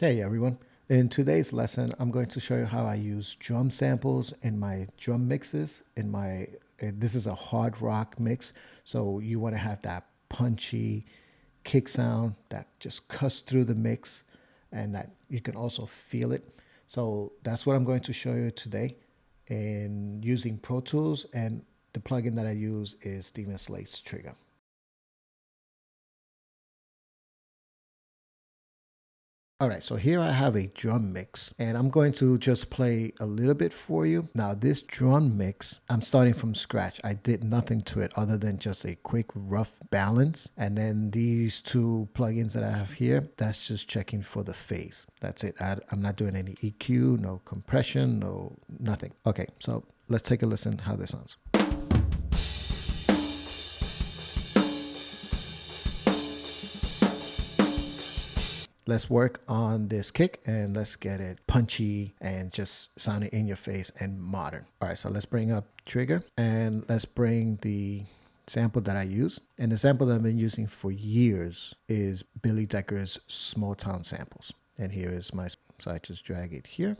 Hey everyone. In today's lesson, I'm going to show you how I use drum samples in my drum mixes. This is a hard rock mix, so you want to have that punchy kick sound that just cuts through the mix and that you can also feel it. So that's what I'm going to show you today in using Pro Tools, and the plugin that I use is Steven Slate's Trigger. All right, so here I have a drum mix, and I'm going to just play a little bit for you. Now, this drum mix, I'm starting from scratch. I did nothing to it other than just a quick rough balance. And then these two plugins that I have here, that's just checking for the phase. That's it. I'm not doing any EQ, no compression, no nothing. Okay, so let's take a listen how this sounds. Let's work on this kick and let's get it punchy and just sounding in your face and modern. All right, so let's bring up Trigger and let's bring the sample that I use. And the sample that I've been using for years is Billy Decker's Small Town Samples. And here is my, so I just drag it here.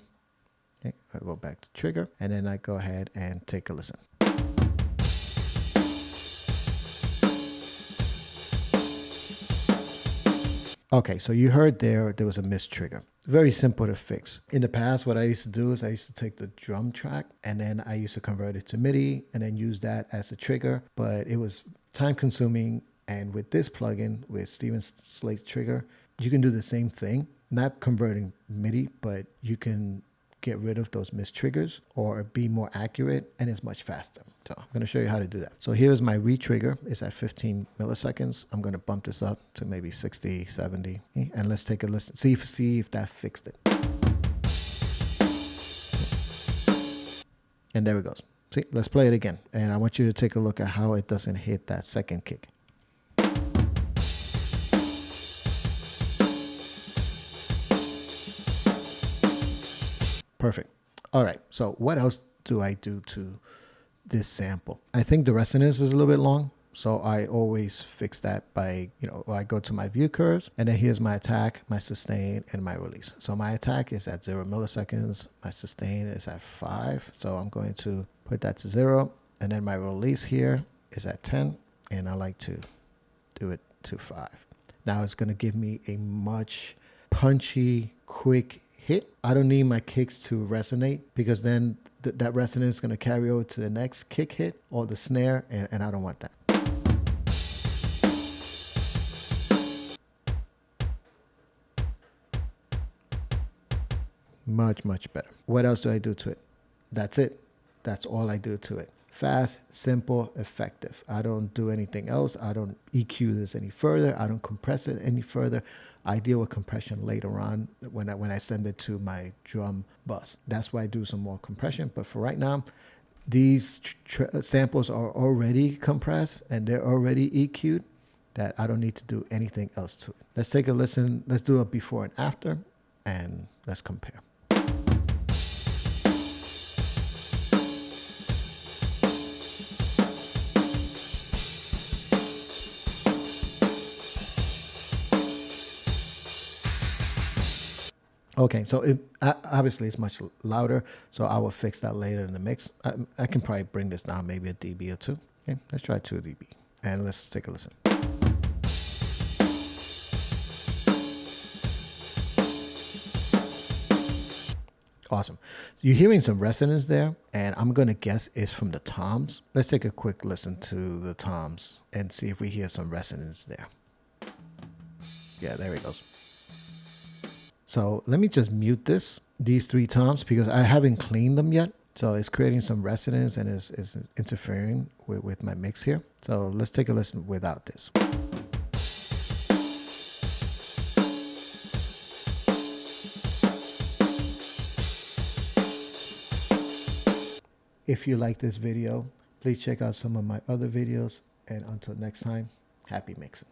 Okay, I go back to Trigger and then I go ahead and take a listen. Okay, so you heard there was a missed trigger. Very simple to fix. In the past, what I used to do is I used to take the drum track and then I used to convert it to MIDI and then use that as a trigger, but it was time consuming. And with this plugin, with Steven Slate Trigger, you can do the same thing, not converting MIDI, but you can get rid of those missed triggers or be more accurate, and it's much faster. So I'm going to show you how to do that. So here's my re-trigger. It's at 15 milliseconds. I'm going to bump this up to maybe 60, 70, and let's take a listen. See if that fixed it. And there it goes. See, let's play it again. And I want you to take a look at how it doesn't hit that second kick. Perfect. All right. So what else do I do to this sample? I think the resonance is a little bit long. So I always fix that by, I go to my view curves and then here's my attack, my sustain, and my release. So my attack is at 0 milliseconds. My sustain is at 5. So I'm going to put that to 0. And then my release here is at 10. And I like to do it to 5. Now it's going to give me a much punchy, quick hit. I don't need my kicks to resonate because then that resonance is going to carry over to the next kick hit or the snare, and I don't want that. Much, much better. What else do I do to it? That's it. That's all I do to it. Fast, simple, effective. I don't do anything else. I don't EQ this any further. I don't compress it any further. I deal with compression later on when I send it to my drum bus. That's why I do some more compression. But for right now, these samples are already compressed and they're already EQ'd that I don't need to do anything else to it. Let's take a listen. Let's do a before and after and let's compare. Okay, so obviously it's much louder, so I will fix that later in the mix. I can probably bring this down maybe a dB or 2. Okay, let's try 2 dB, and let's take a listen. Awesome. So you're hearing some resonance there, and I'm going to guess it's from the toms. Let's take a quick listen to the toms and see if we hear some resonance there. Yeah, there it goes. So let me just mute these 3 toms because I haven't cleaned them yet. So it's creating some resonance and is interfering with my mix here. So let's take a listen without this. If you like this video, please check out some of my other videos. And until next time, happy mixing.